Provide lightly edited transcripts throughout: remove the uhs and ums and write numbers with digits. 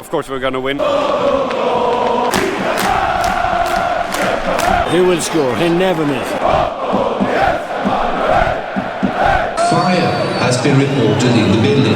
of course we're gonna win. He will score, he never miss. Fire has been reported in the building.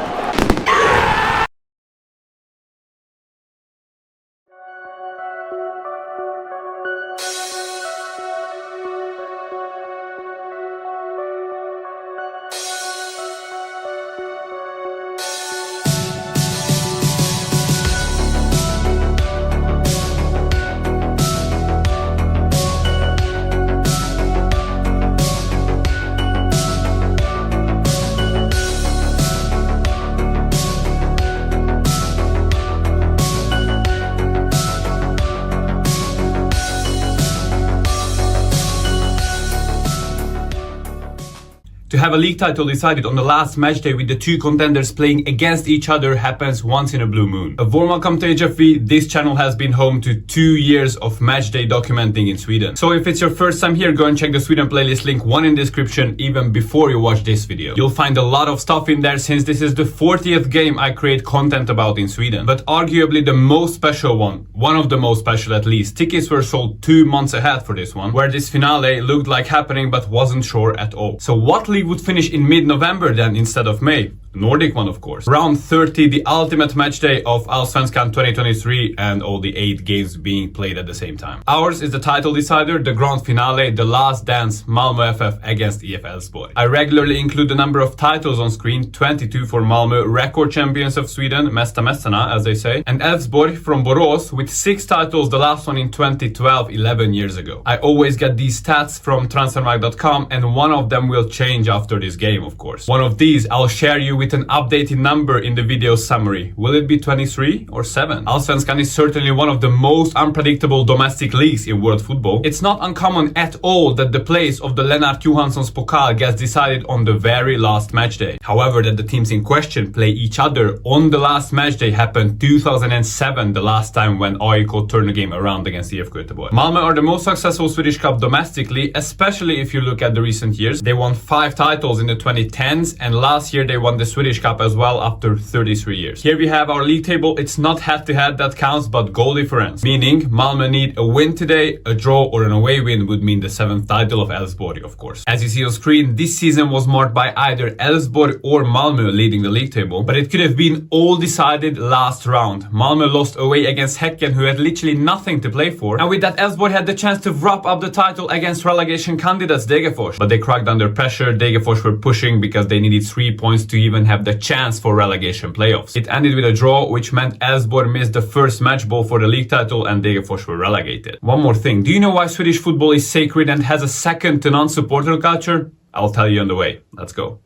To have a league title decided on the last match day with the two contenders playing against each other happens once in a blue moon. A warm welcome to HFV. This channel has been home to 2 years of match day documenting in Sweden. So if it's your first time here, go and check the Sweden playlist, link 1 in description even before you watch this video. You'll find a lot of stuff in there since this is the 40th game I create content about in Sweden. But arguably the most special one of the most special at least. Tickets were sold 2 months ahead for this one, where this finale looked like happening but wasn't sure at all. So what league would finish in mid-November then instead of May? Nordic one, of course. Round 30, the ultimate match day of ALLSVENSKAN 2023, and all the 8 games being played at the same time. Ours is the title decider, the grand finale, the last dance, MALMÖ FF against ELFSBORG. I regularly include the number of titles on screen, 22 for MALMÖ, record champions of Sweden, Mesta Mästarna as they say, and ELFSBORG from Borås with 6 titles, the last one in 2012, 11 years ago. I always get these stats from transfermarkt.com, and one of them will change after this game, of course. One of these I'll share you with an updated number in the video summary. Will it be 23 or 7? ALLSVENSKAN is certainly one of the most unpredictable domestic leagues in world football. It's not uncommon at all that the place of the Lennart Johansson's Pokal gets decided on the very last match day. However, that the teams in question play each other on the last match day happened 2007, the last time when AIK turned the game around against IFK Göteborg. Malmö are the most successful Swedish Cup domestically, especially if you look at the recent years. They won 5 titles in the 2010s, and last year they won the Swedish Cup as well after 33 years. Here we have our league table. It's not head-to-head that counts, but goal difference. Meaning Malmö need a win today, a draw or an away win would mean the 7th title of ELFSBORG, of course. As you see on screen, this season was marked by either ELFSBORG or Malmö leading the league table, but it could have been all decided last round. Malmö lost away against Häcken, who had literally nothing to play for, and with that ELFSBORG had the chance to wrap up the title against relegation candidates Degerfors, but they cracked under pressure. Degerfors were pushing because they needed 3 points to even have the chance for relegation playoffs. It ended with a draw, which meant ELFSBORG missed the first match ball for the league title and Degerfors were relegated. One more thing, do you know why Swedish football is sacred and has a second to none supporter culture? I'll tell you on the way. Let's go.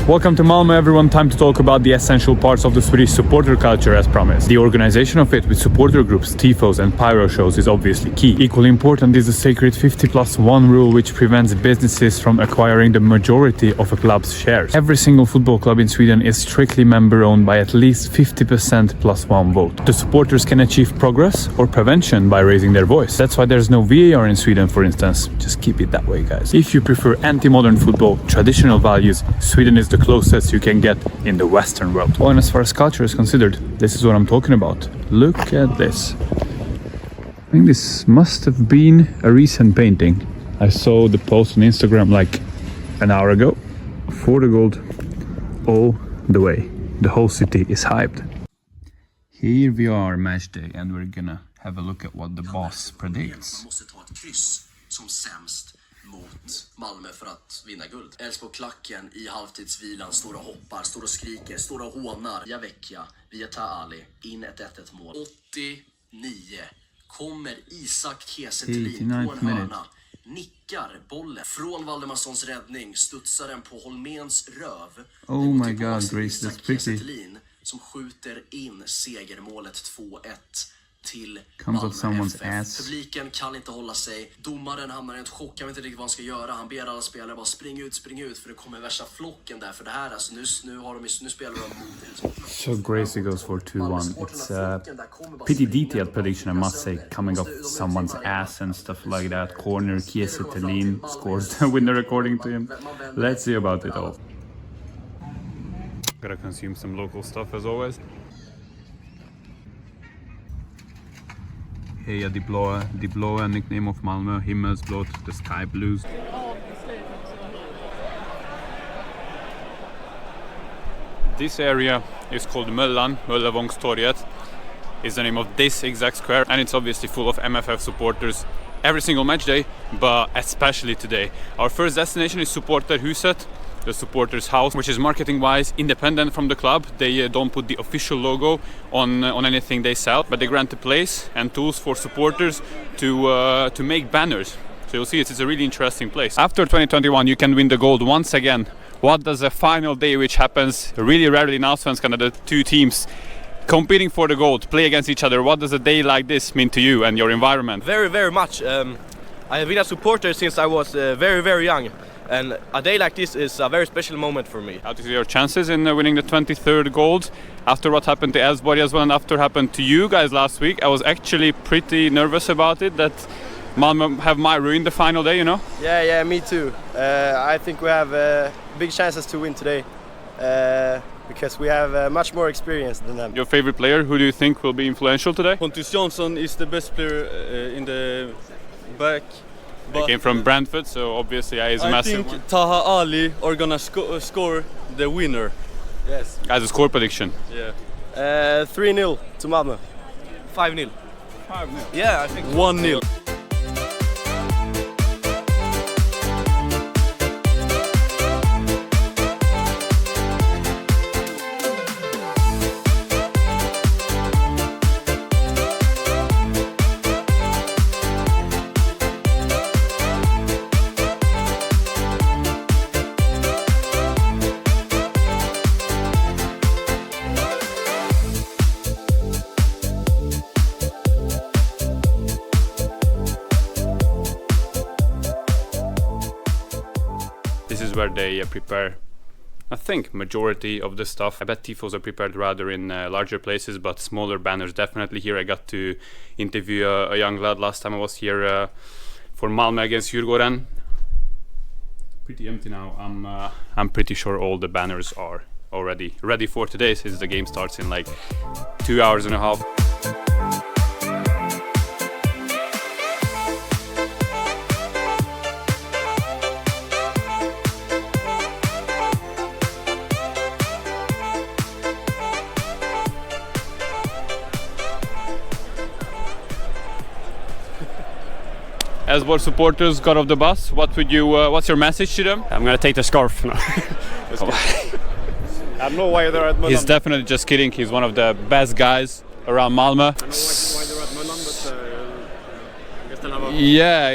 Welcome to Malmö everyone, time to talk about the essential parts of the Swedish supporter culture as promised. The organization of it with supporter groups, tifos and pyro shows is obviously key. Equally important is the sacred 50+1 rule, which prevents businesses from acquiring the majority of a club's shares. Every single football club in Sweden is strictly member owned by at least 50% plus 1 vote. The supporters can achieve progress or prevention by raising their voice. That's why there's no VAR in Sweden, for instance. Just keep it that way, guys. If you prefer anti-modern football, traditional values, Sweden is the closest you can get in the Western world. Oh, and as far as culture is considered, this is what I'm talking about. Look at this. I think this must have been a recent painting. I saw the post on Instagram like an hour ago. For the gold all the way. The whole city is hyped. Here we are, match day, and we're gonna have a look at what the boss predicts. Mot Malmö för att vinna guld. ELFSBORG-klacken i halvtidsvilan står och hoppar, står och skriker, står och hånar. Via Vecchia, via Ali, in ett 1-1 mål. kommer Isak Kiese Thelin på en hörna. Nickar bollen från Valdemarssons räddning, studsar den på Holméns röv. Oh my god, Grace, that's pretty. Som skjuter in segermålet 2-1 till Comes Malmö off someone's FF. ass. Publiken kan inte hålla sig. Domaren hamnar i ett chock, han vet inte riktigt vad han ska göra. Han ber alla spelare bara spring ut för det kommer värsta flocken där. För det här, alltså, nu spelar de mot. So Gracie goes for 2-1. It's a pretty detailed prediction, I must say, coming off someone's ass and stuff like that. Corner, Kiese Thelin scores the winner according to him. Let's see about it all. Gotta consume some local stuff as always. Heja Die Blåa, nickname of Malmö, Himmelsblått, the sky blues. This area is called Möllevångstorget is the name of this exact square, and it's obviously full of MFF supporters every single match day, but especially today. Our first destination is Supporterhuset, the supporters' house, which is marketing-wise independent from the club. They don't put the official logo on anything they sell, but they grant a place and tools for supporters to make banners. So you'll see it's a really interesting place. After 2021, you can win the gold once again. What does a final day, which happens really rarely in ALLSVENSKAN, the two teams competing for the gold, play against each other? What does a day like this mean to you and your environment? Very, very much. I have been a supporter since I was very, very young. And a day like this is a very special moment for me. How do you see your chances in winning the 23rd gold after what happened to ELFSBORG as well, and after happened to you guys last week? I was actually pretty nervous about it, that Malmö might ruin the final day, you know? Yeah, me too. I think we have big chances to win today because we have much more experience than them. Your favorite player, who do you think will be influential today? Pontus Jansson is the best player in the back. He came from Brentford, so obviously he's a I massive think one. Taha Ali are gonna score the winner. Yes. As a score prediction. Yeah. 3-0 to Malmö. 5-0. 5-0. Yeah, I think 1-0. This is where they prepare, I think, majority of the stuff. I bet tifos are prepared rather in larger places, but smaller banners definitely here. I got to interview a young lad last time I was here for Malmö against Djurgården. Pretty empty now. I'm pretty sure all the banners are already ready for today, since the game starts in like 2 hours and a half. ELFSBORG supporters got off the bus. What would you? What's your message to them? I'm gonna take the scarf now. I have no way they're at Milan. He's definitely just kidding. He's one of the best guys around Malmö. I don't know why they're at Milan, but I guess they'll have a... Yeah,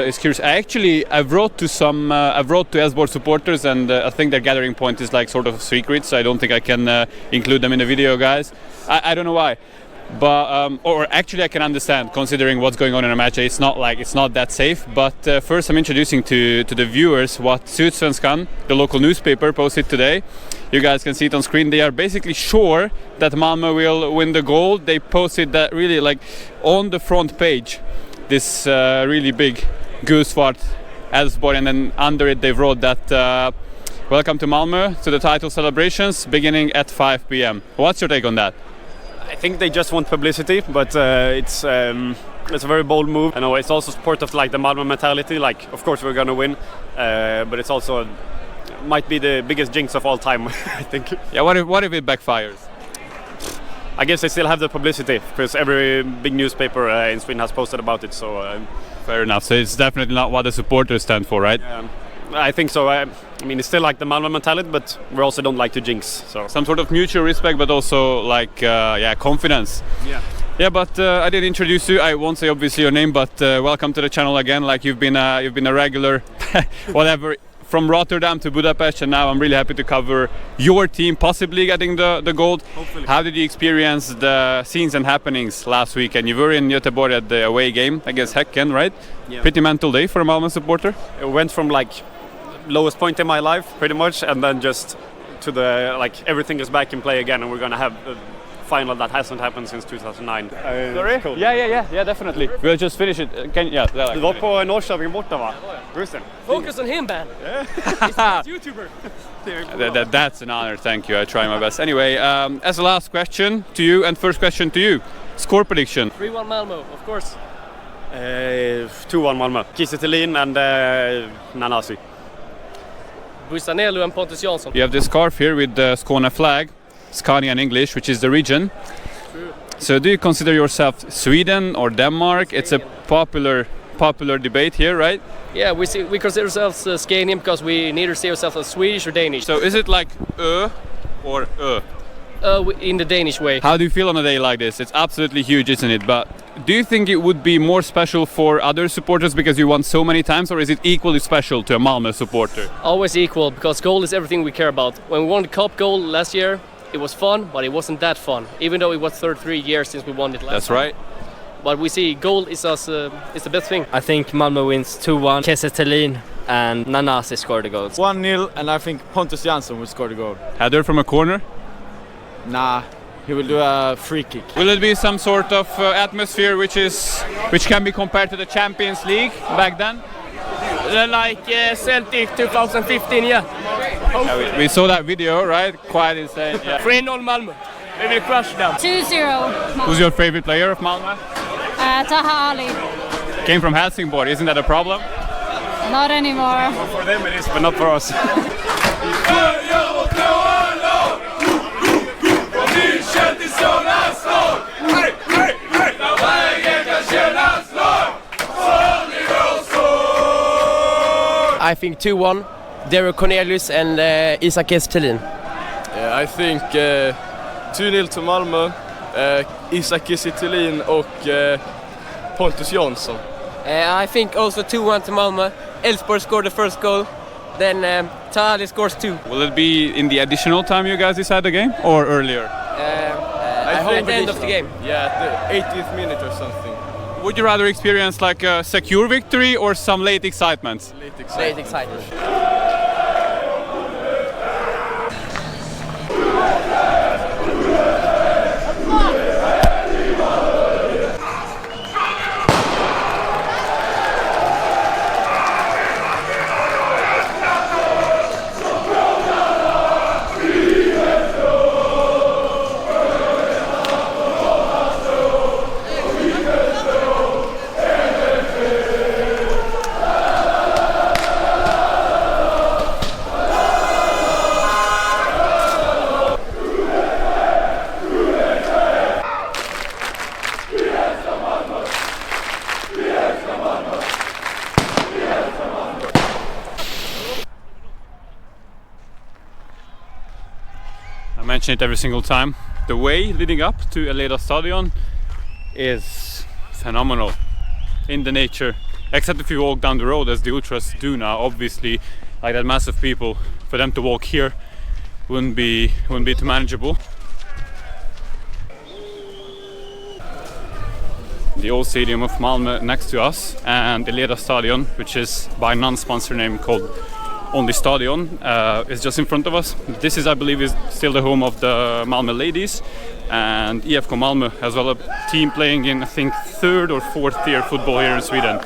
it's curious. I wrote to ELFSBORG supporters, and I think their gathering point is like sort of secret, so I don't think I can include them in the video, guys. I don't know why. But or actually I can understand, considering what's going on in a match. It's not that safe. But first I'm introducing to the viewers what ALLSVENSKAN, the local newspaper, posted today. You guys can see it on screen. They are basically sure that Malmö will win the gold. They posted that really like on the front page, this really big Gulsvart ELFSBORG, and then under it they wrote that welcome to Malmö, to the title celebrations beginning at 5 p.m. What's your take on that? I think they just want publicity, but it's a very bold move. I know it's also part of like the Malmö mentality. Like, of course we're gonna win, but it's also might be the biggest jinx of all time. I think. Yeah. What if it backfires? I guess they still have the publicity because every big nursepaper in Sweden has posted about it. So fair enough. So it's definitely not what the supporters stand for, right? I think so. I mean, it's still like the Malmö mentality, but we also don't like to jinx. So some sort of mutual respect, but also like confidence. Yeah. Yeah, but I didn't introduce you. I won't say obviously your name, but welcome to the channel again. Like you've been a regular, whatever, from Rotterdam to Budapest, and now I'm really happy to cover your team, possibly getting the gold. Hopefully. How did you experience the scenes and happenings last week? And you were in Göteborg at the away game against Häcken, right? Yeah. Pretty mental day for a Malmö supporter. It went from like lowest point in my life, pretty much, and then just to the like everything is back in play again, and we're gonna have a final that hasn't happened since 2009. Sorry? Cool. Yeah, definitely. We'll just finish it. Du var på Norrköping borta, va? Russen. Focus on him, man. He's a YouTuber. That's an honor, thank you. I try my best. Anyway, as a last question to you, and first question to you, score prediction. 3-1 Malmö, of course. 2-1 Malmö. Kiese Thelin and Nanasi. Busanelu and Pontus Jansson. You have this scarf here with the Skåne flag, Scania in English, which is the region. True. So do you consider yourself Sweden or Denmark? It's a popular debate here, right? Yeah, we consider ourselves Scanian because we neither see ourselves as Swedish or Danish. So is it like or In the Danish way. How do you feel on a day like this? It's absolutely huge, isn't it? But do you think it would be more special for other supporters because you won so many times, or is it equally special to a Malmö supporter? Always equal, because goal is everything we care about. When we won the cup goal last year, it was fun, but it wasn't that fun. Even though it was 33 years since we won it last That's time. right. But we see goal is is the best thing. I think Malmö wins 2-1. Kiese Thelin and Nanasi score the goals. 1-0, and I think Pontus Jansson will score the goal. Header from a corner. Nah, he will do a free kick. Will it be some sort of atmosphere which can be compared to the Champions League back then? Like Celtic 2015, yeah. Yeah, we saw that video, right? Quite insane. Yeah. 3-0 Malmö. We will crush them. 2-0. Who's your favorite player of Malmö? Taha Ali. Came from Helsingborg. Isn't that a problem? Not anymore. For them it is, but not for us. I think 2-1. Derek Cornelius and Isak Estelin. I think 2-0 to Malmö. Isak Kiese Thelin och Pontus Jansson. I think also 2-1 to Malmö. ELFSBORG scored the first goal. Then Tali scores 2. Will it be in the additional time you guys decide the game, or earlier? I hope at the end of the game. Yeah, at the 80th minute or something. Would you rather experience like a secure victory or some late excitement? Late excitement. I mention it every single time. The way leading up to ALLSVENSKAN is phenomenal in the nature, except if you walk down the road as the ultras do now. Obviously, like that mass of people, for them to walk here wouldn't be too manageable. The old stadium of Malmö next to us, and ALLSVENSKAN, which is by non-sponsor name called Only Stadion, is just in front of us. This is, I believe, is still the home of the Malmö ladies, and IFK Malmö as well, a team playing in, I think, 3rd or 4th tier football here in Sweden.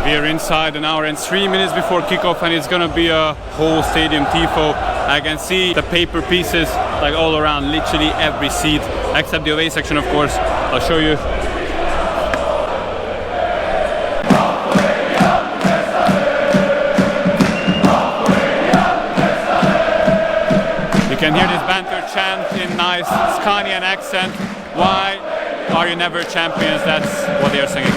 We are inside an hour and 3 minutes before kickoff, and it's gonna be a whole stadium tifo. I can see the paper pieces like all around, literally every seat, except the away section, of course. I'll show you. You can hear this banter chant in nice Scanian accent. Why are you never champions? That's what they are singing.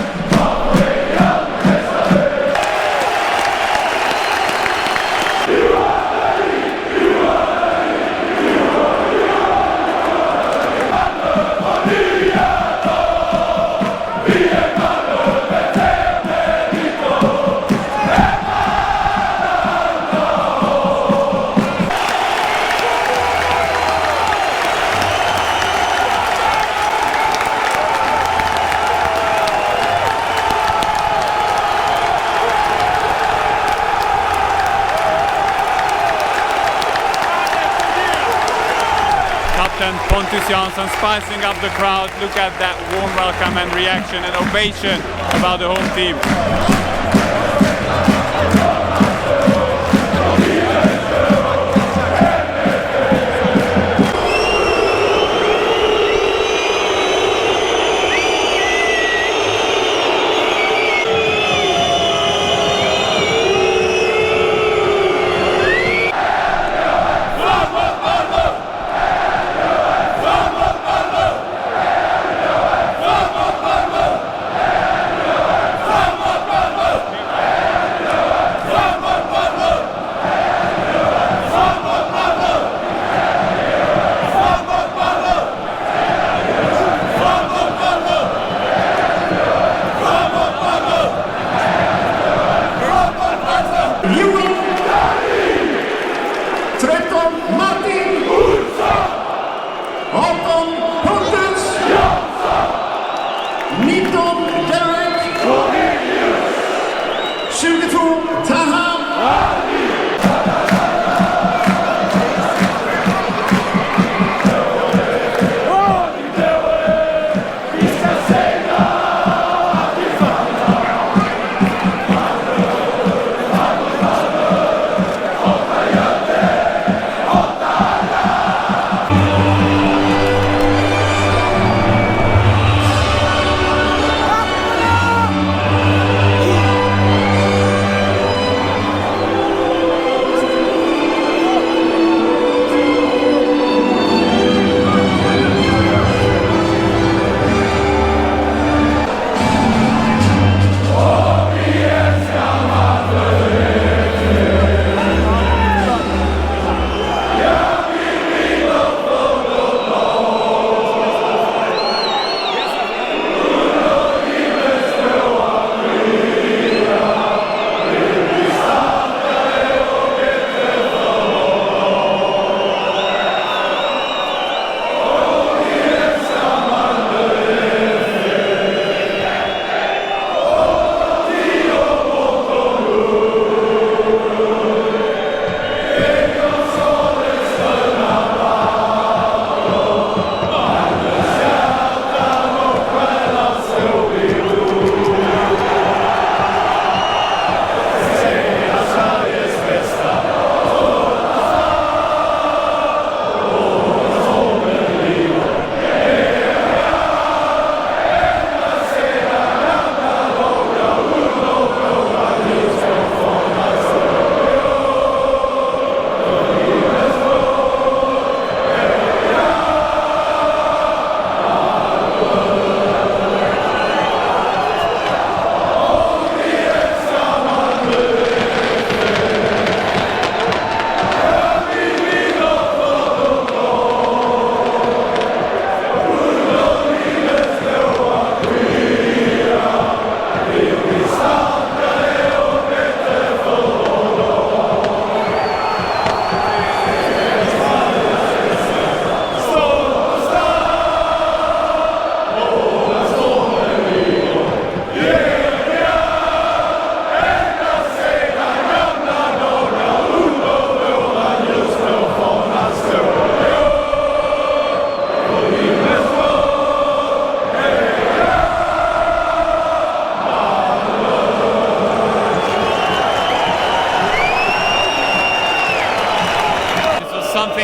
Pontus Jansson spicing up the crowd. Look at that warm welcome and reaction and ovation about the home team.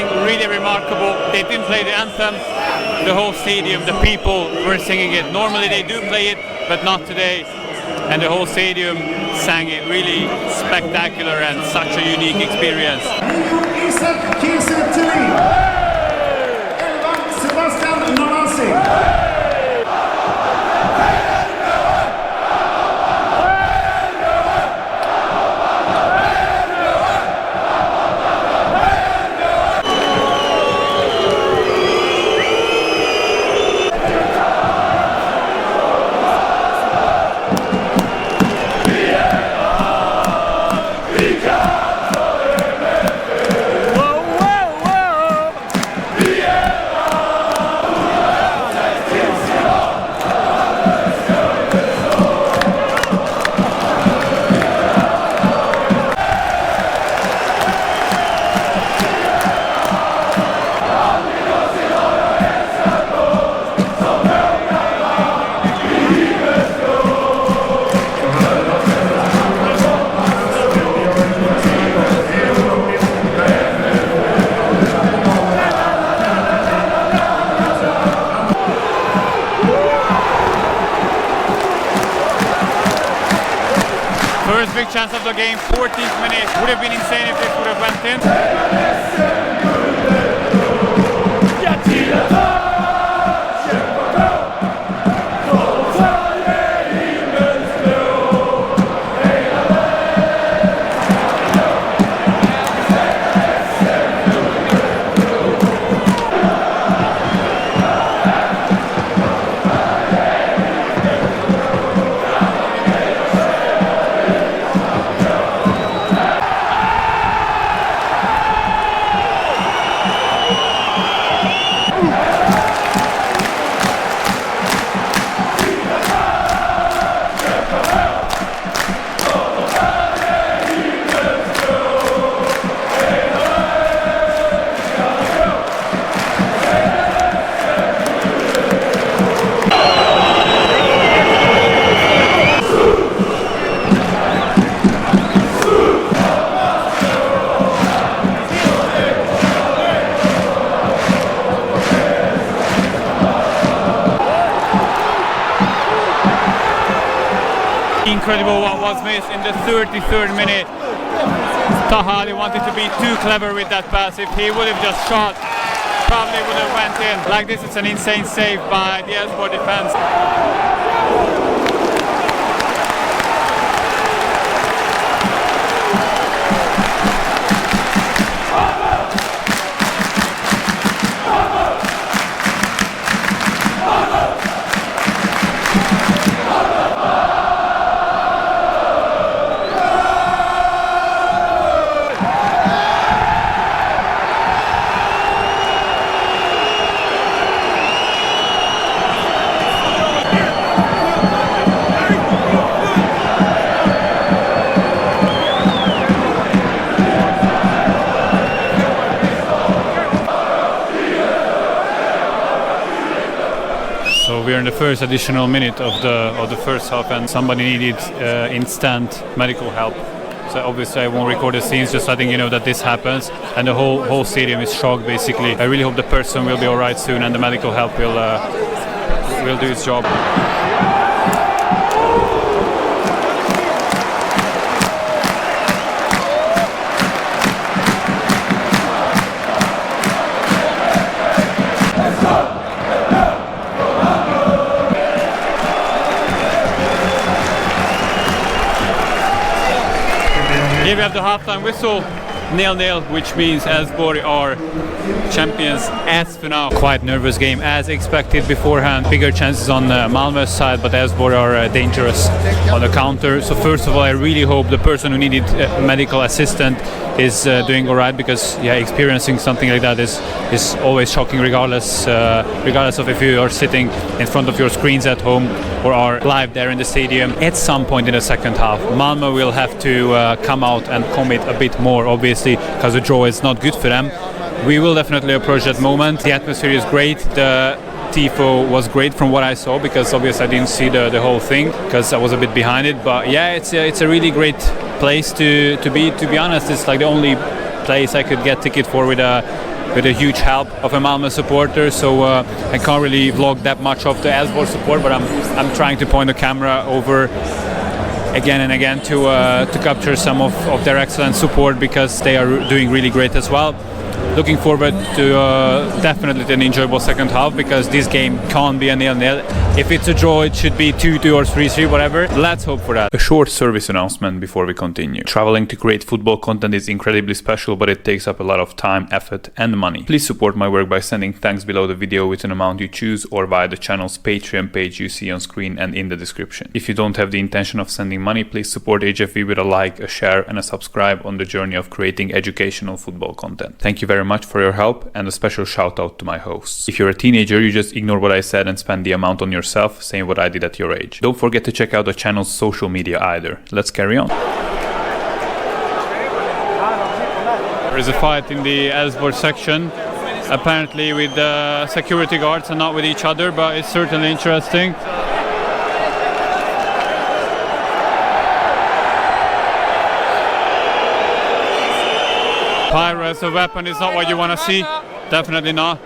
something really remarkable. They didn't play the anthem. The whole stadium, the people were singing it. Normally they do play it, but not today. And the whole stadium sang it. Really spectacular and such a unique experience. First big chance of the game, 14th minute. Would have been insane if this would have went in. Incredible what was missed in the 33rd minute. Tahali wanted to be too clever with that pass. If he would have just shot, probably would have went in. Like this, it's an insane save by the ELFSBORG defense. So we're in the first additional minute of the first half, and somebody needed instant medical help. So obviously I won't record the scenes, just letting you know that this happens, and the whole stadium is shocked basically. I really hope the person will be alright soon, and the medical help will do its job. Here we have the halftime whistle, 0-0, which means ELFSBORG are champions as for now. Quite nervous game as expected beforehand. Bigger chances on Malmö's side, but ELFSBORG are dangerous on the counter. So first of all, I really hope the person who needed medical assistant is doing alright, because yeah, experiencing something like that is always shocking, regardless of if you are sitting in front of your screens at home or are live there in the stadium. At some point in the second half, Malmö will have to come out and commit a bit more, obviously, because the draw is not good for them. We will definitely approach that moment. The atmosphere is great. The tifo was great from what I saw, because obviously I didn't see the whole thing because I was a bit behind it. But yeah, it's a really great place to be. To be honest, it's like the only place I could get ticket for with a with a huge help of a Malmö supporter, so I can't really vlog that much of the ELFSBORG support, but I'm trying to point the camera over again and again to capture some of their excellent support, because they are doing really great as well. Looking forward to definitely an enjoyable second half, because this game can't be a 0-0. If it's a draw, it should be 2-2 or 3-3, whatever. Let's hope for that. A short service announcement before we continue. Traveling to create football content is incredibly special, but it takes up a lot of time, effort and money. Please support my work by sending thanks below the video with an amount you choose, or via the channel's Patreon page you see on screen and in the description. If you don't have the intention of sending money, please support HFV with a like, a share and a subscribe on the journey of creating educational football content. Thank you very much for your help, and a special shout out to my hosts. If you're a teenager, you just ignore what I said and spend the amount on yourself, same what I did at your age. Don't forget to check out the channel's social media either. Let's carry on. There is a fight in the ELFSBORG section, apparently with the security guards and not with each other, but it's certainly interesting. Pyro as a weapon is not what you want to see, definitely not.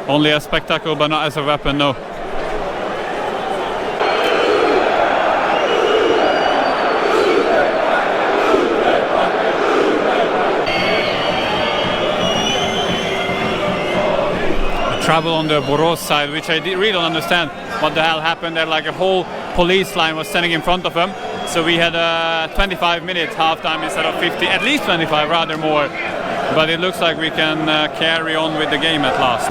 Only a spectacle, but not as a weapon, no. Travel on the Borås side, which I really don't understand what the hell happened there. Like a whole police line was standing in front of them, so we had a 25 minutes halftime instead of 50, at least 25, rather more. But it looks like we can carry on with the game at last.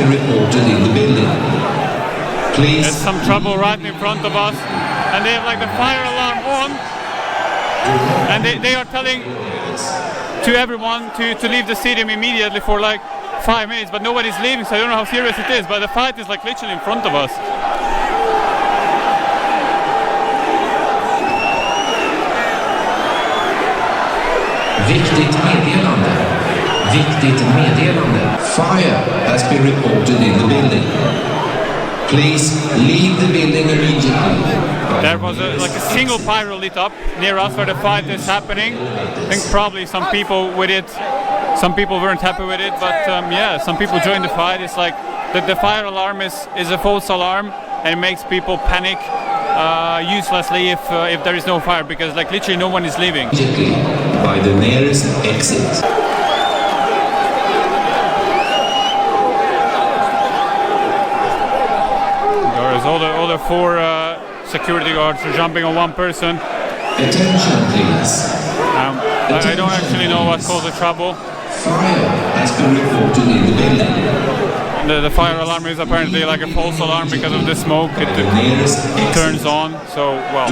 Reported in the building. Please. There's some trouble right in front of us, and they have like the fire alarm on, and they are telling to everyone to leave the stadium immediately for like 5 minutes, but nobody's leaving, so I don't know how serious it is, but the fight is like literally in front of us. Viktigt meddelande. Viktigt meddelande. Fire has been reported in the building. Please leave the building immediately. There was like a single pyro lit up near us where the fight is happening. I think probably some people with it, some people weren't happy with it, but yeah, some people joined the fight. It's like the fire alarm is a false alarm, and it makes people panic uselessly if there is no fire, because like literally no one is leaving. Immediately by the nearest exit. All the four security guards are jumping on one person. Attention, please. I don't actually know what caused the trouble. Fire has been reported in the building. The fire alarm is apparently like a false alarm because of the smoke. It turns on, so well.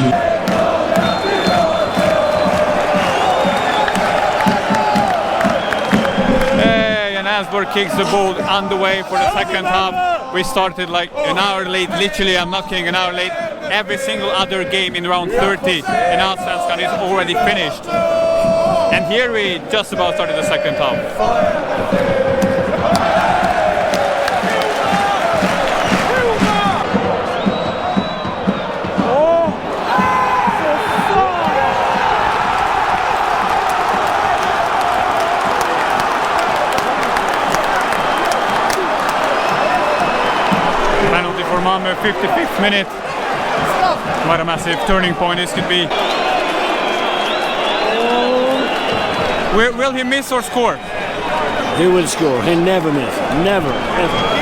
Hey, and ELFSBORG kicks the ball underway for the second half. We started like an hour late, literally, I'm not kidding, an hour late. Every single other game in round 30 in ALLSVENSKAN is already finished. And here we just about started the second half. Malmö, 55th minute. What a massive turning point this could be. Will he miss or score? He will score. He never miss. Never, ever.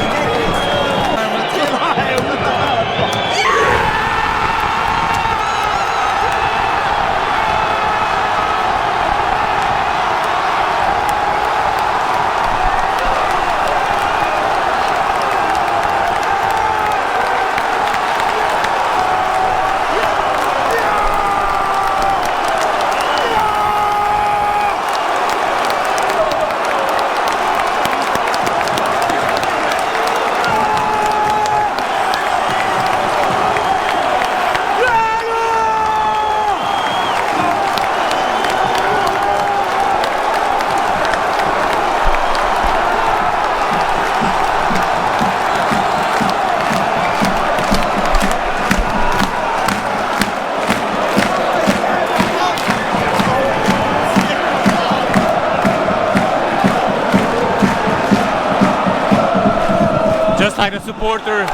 Just like the supporter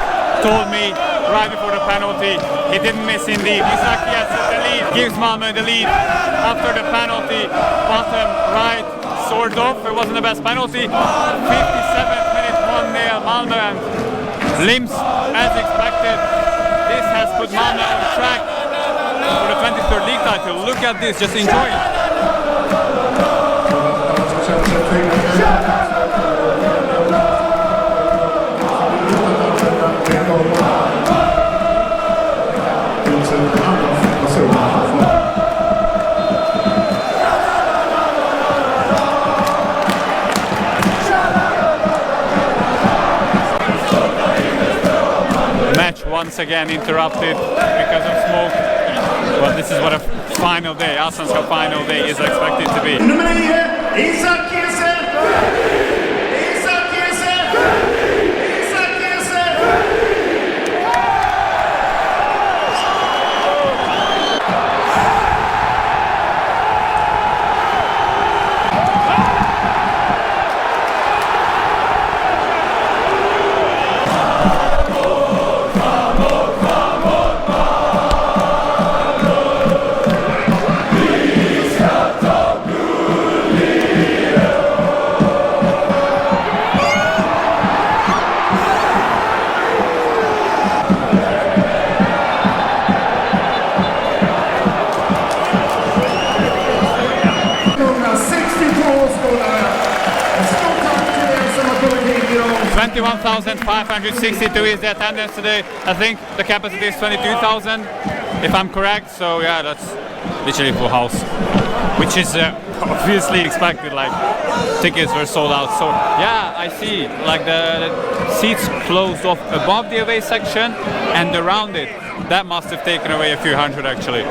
told me right before the penalty, he didn't miss indeed. Isaki has the lead, gives Malmö the lead after the penalty. Bottom right, sort of, it wasn't the best penalty. 57th minute, 1-0 Malmö, and Lims as expected. This has put Malmö on track for the 23rd league title. Look at this, just enjoy it. Once again interrupted because of smoke, but this is what a final day, ALLSVENSKAN final day is expected to be. $21,562 is the attendance today. I think the capacity is 22,000, if I'm correct. So yeah, that's literally full house, which is obviously expected. Like tickets were sold out. So yeah, I see. Like the seats closed off above the away section and around it. That must have taken away a few hundred actually.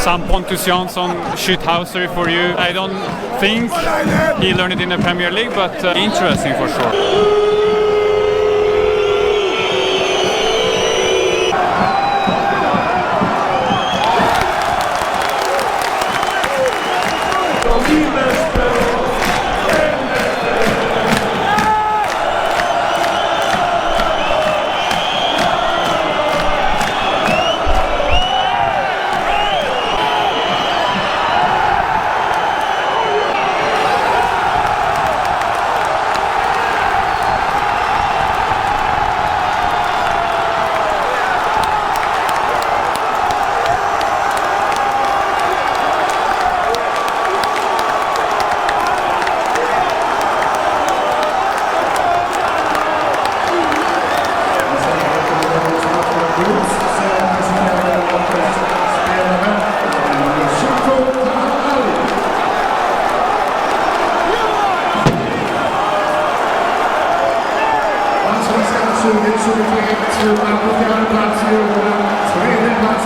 Some Pontus Jansson shithousery for you. I don't think he learned it in the Premier League, but interesting for sure.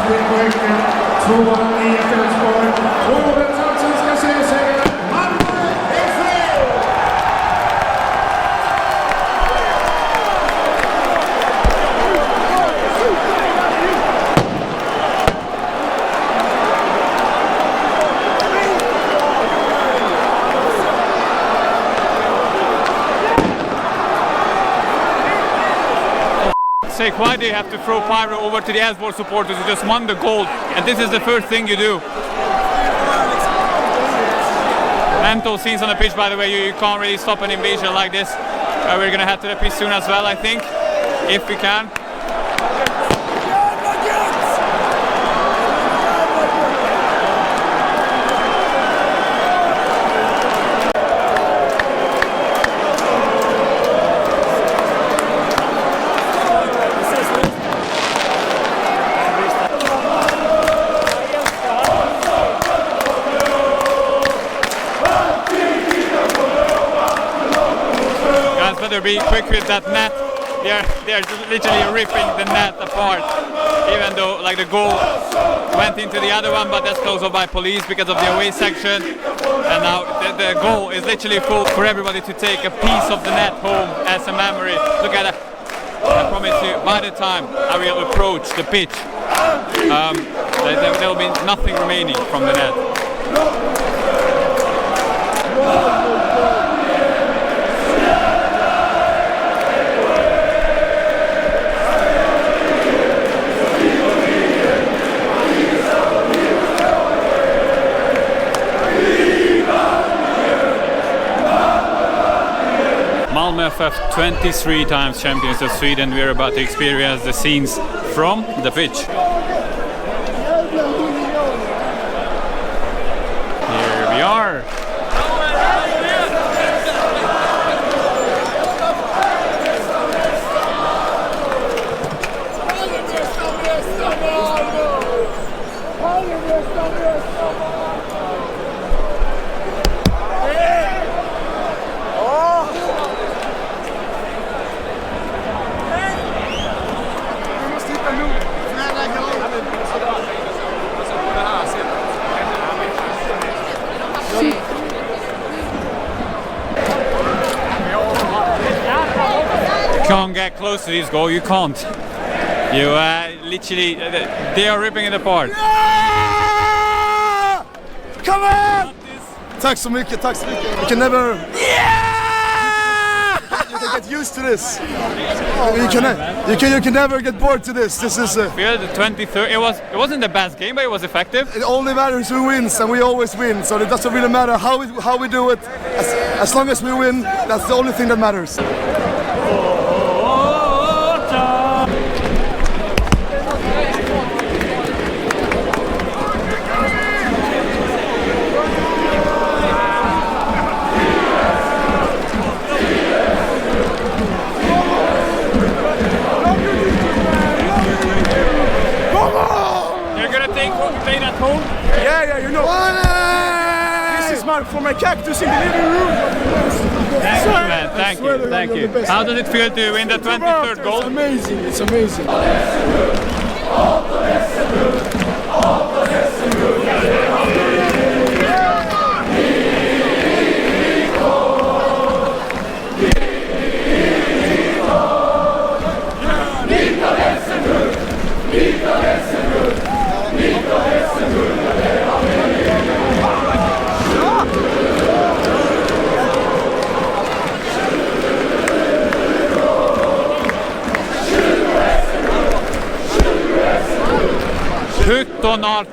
Springpojken 2-1 i ELFSBORG. Årets allsvenska serieseger Malmö FF! Sake, why do you have to throw pyro over to the ELFSBORG supporters who just won the goal, and this is the first thing you do? Mental scenes on the pitch, by the way. You can't really stop an invasion like this. We're gonna head to the pitch soon as well, I think, if we can. Better be quick with that net. They're just literally ripping the net apart, even though like the goal went into the other one, but that's closed off by police because of the away section. And now the goal is literally full for everybody to take a piece of the net home as a memory. Look at that. I promise you, by the time I will approach the pitch, there will be nothing remaining from the net. MALMÖ FF 23 times champions of Sweden. We're about to experience the scenes from the pitch. Here we are. Can't get close to this goal, you can't. You literally, they are ripping it apart. Yeah! Come on! Tack så mycket, tack så mycket. You can never... Yeah! You can get used to this. You can never get bored to this. This is... The 23rd, it wasn't the best game, but it was effective. It only matters who wins, and we always win. So it doesn't really matter how we do it. As long as we win, that's the only thing that matters. Yeah, you know. This is for my cactus in the living room. Thank you, man. Thank you. How does it feel to win the 23rd goal? It's amazing. It's amazing.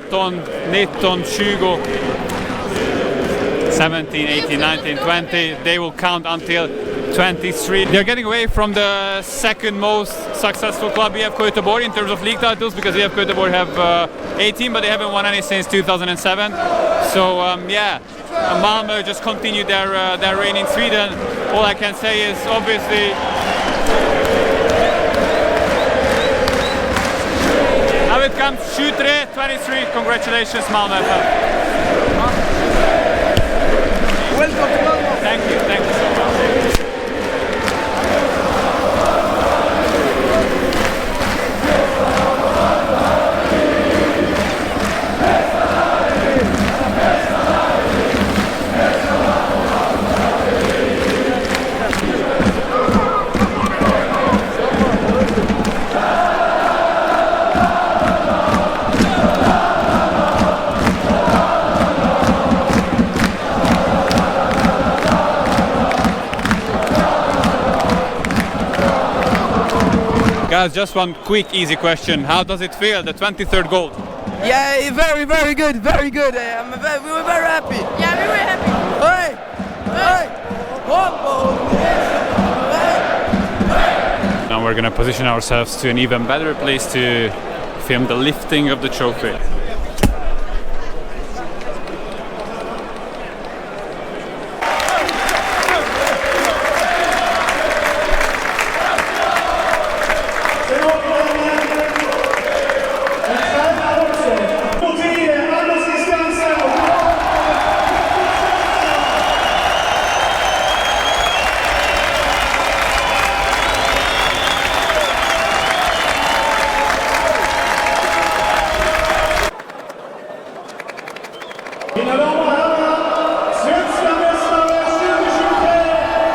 Sjutton, 18, 19, 20, 17, 18, 19, 20. They will count until 23. They're getting away from the second most successful club, EF Göteborg, in terms of league titles, because EF Göteborg have 18, but they haven't won any since 2007. So yeah, Malmö just continued their reign in Sweden. All I can say is obviously now it comes 23-23. Congratulations, Malmö FF. Welcome to Malmö. Thank you so much. has just one quick, easy question. How does it feel, the 23rd goal? Yeah, very, very good, very good. We were very happy. Yeah, we were happy. Hey! Hey! Now we're gonna position ourselves to an even better place to film the lifting of the trophy. Mina damer och herrar, svenska mästare 2023, Malmö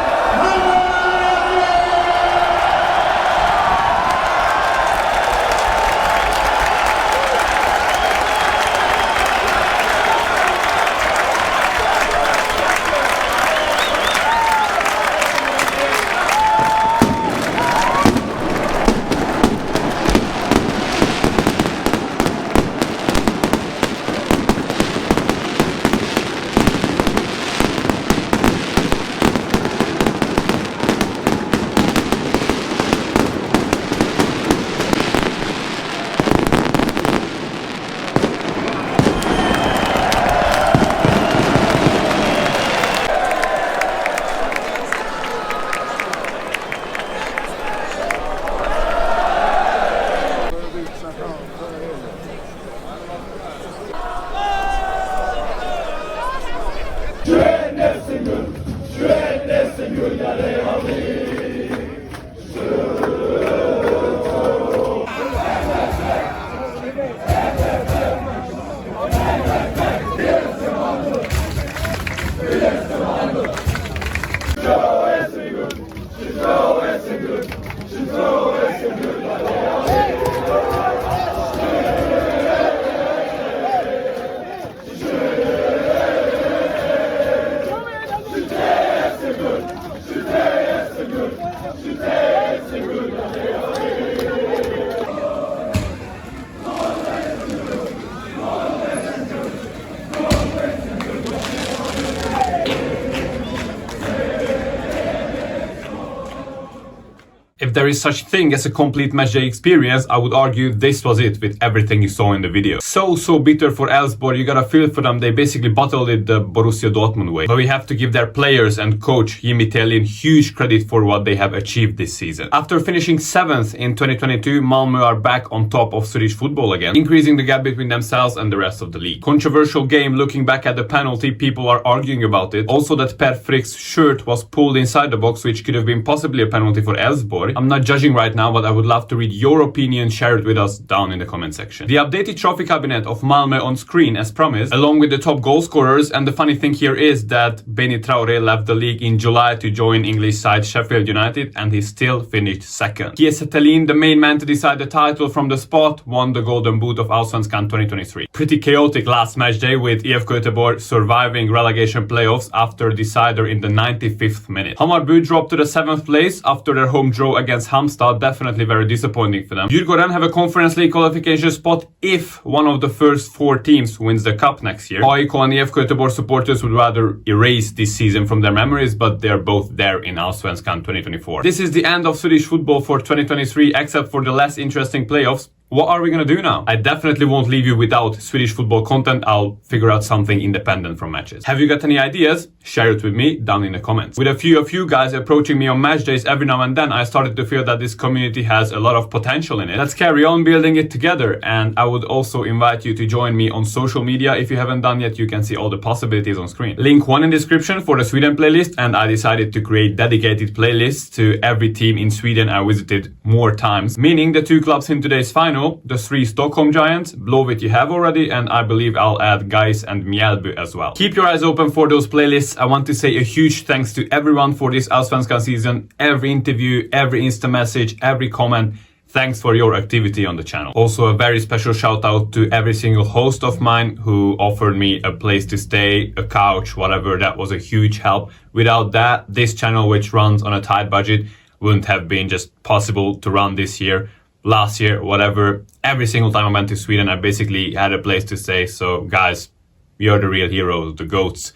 If there is such thing as a complete matchday experience, I would argue this was it with everything you saw in the video. So bitter for ELFSBORG, you gotta feel for them, they basically bottled it the Borussia Dortmund way. But we have to give their players and coach Jimmy Thelin huge credit for what they have achieved this season. After finishing 7th in 2022, Malmö are back on top of Swedish football again, increasing the gap between themselves and the rest of the league. Controversial game, looking back at the penalty, people are arguing about it. Also that Per Frick's shirt was pulled inside the box, which could have been possibly a penalty for ELFSBORG. I'm not judging right now, but I would love to read your opinion, share it with us down in the comment section. The updated trophy cabinet of Malmö on screen as promised, along with the top goal scorers, and the funny thing here is that Benny Traoré left the league in July to join English side Sheffield United, and he still finished 2nd. Kiese Thelin, the main man to decide the title from the spot, won the Golden Boot of ALLSVENSKAN 2023. Pretty chaotic last match day, with IFK Göteborg surviving relegation playoffs after decider in the 95th minute. Hammarby dropped to the 7th place after their home draw against Halmstad, definitely very disappointing for them. Djurgården have a Conference League qualification spot if one of the first 4 teams wins the cup next year. AIK and IFK Göteborg supporters would rather erase this season from their memories, but they're both there in ALLSVENSKAN 2024. This is the end of Swedish football for 2023, except for the less interesting playoffs. What are we gonna do now? I definitely won't leave you without Swedish football content. I'll figure out something independent from matches. Have you got any ideas? Share it with me down in the comments. With a few of you guys approaching me on match days every now and then, I started to feel that this community has a lot of potential in it. Let's carry on building it together, and I would also invite you to join me on social media. If you haven't done yet, you can see all the possibilities on screen. Link 1 in description for the Sweden playlist, and I decided to create dedicated playlists to every team in Sweden I visited more times, meaning the 2 clubs in today's final, the 3 Stockholm Giants, Blåvitt you have already, and I believe I'll add Gais and Mjällby as well. Keep your eyes open for those playlists. I want to say a huge thanks to everyone for this ALLSVENSKAN season. Every interview, every Insta message, every comment. Thanks for your activity on the channel. Also a very special shout out to every single host of mine who offered me a place to stay, a couch, whatever. That was a huge help. Without that, this channel, which runs on a tight budget, wouldn't have been just possible to run this year, last year, whatever. Every single time I went to Sweden, I basically had a place to stay. So guys, you're the real heroes, the GOATs.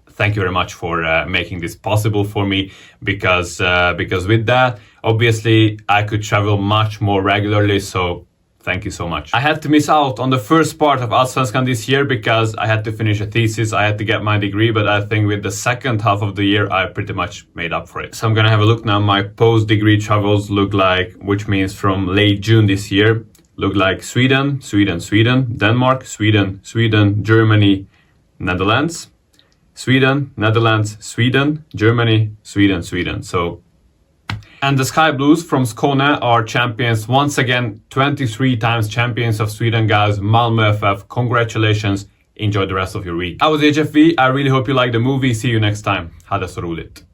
Thank you very much for making this possible for me, because with that, obviously, I could travel much more regularly. So thank you so much. I had to miss out on the first part of ALLSVENSKAN this year because I had to finish a thesis, I had to get my degree, but I think with the second half of the year, I pretty much made up for it. So I'm gonna have a look now. My post-degree travels look like, which means from late June this year, look like Sweden, Sweden, Sweden, Denmark, Sweden, Sweden, Germany, Netherlands, Sweden, Netherlands, Sweden, Germany, Sweden, Sweden. So, and the Sky Blues from Skåne are champions once again, 23 times champions of Sweden, guys. MALMÖ FF, congratulations. Enjoy the rest of your week. I was HFV. I really hope you liked the movie. See you next time. Ha det så roligt.